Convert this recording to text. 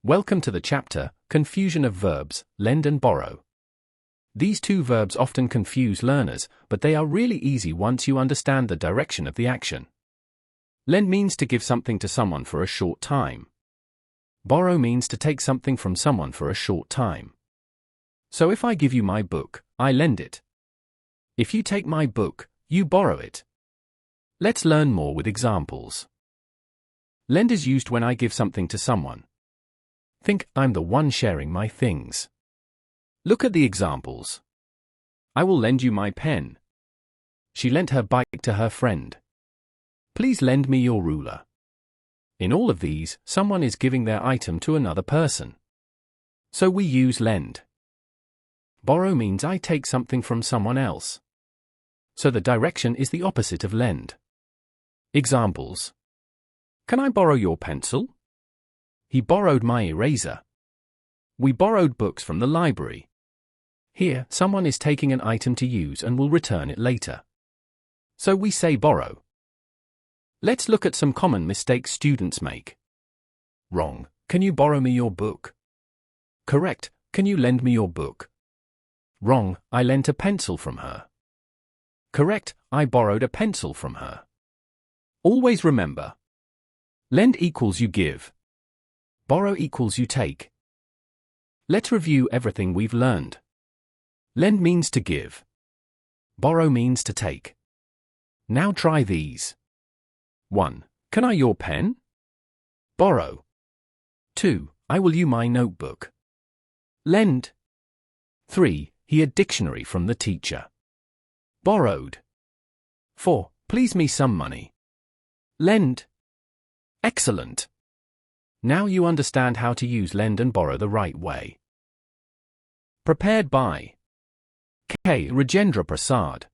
Welcome to the chapter, Confusion of Verbs, Lend and Borrow. These two verbs often confuse learners, but they are really easy once you understand the direction of the action. Lend means to give something to someone for a short time. Borrow means to take something from someone for a short time. So if I give you my book, I lend it. If you take my book, you borrow it. Let's learn more with examples. Lend is used when I give something to someone. Think, I'm the one sharing my things. Look at the examples. I will lend you my pen. She lent her bike to her friend. Please lend me your ruler. In all of these, someone is giving their item to another person. So we use lend. Borrow means I take something from someone else. So the direction is the opposite of lend. Examples. Can I borrow your pencil? He borrowed my eraser. We borrowed books from the library. Here, someone is taking an item to use and will return it later. So we say borrow. Let's look at some common mistakes students make. Wrong. Can you borrow me your book? Correct. Can you lend me your book? Wrong. I lent a pencil from her. Correct. I borrowed a pencil from her. Always remember. Lend equals you give. Borrow equals you take. Let's review everything we've learned. Lend means to give. Borrow means to take. Now try these. 1. Can I your pen? Borrow. 2. I will you my notebook. Lend. 3. He a dictionary from the teacher. Borrowed. 4. Please me some money. Lend. Excellent. Now you understand how to use lend and borrow the right way. Prepared by K. Rajendra Prasad.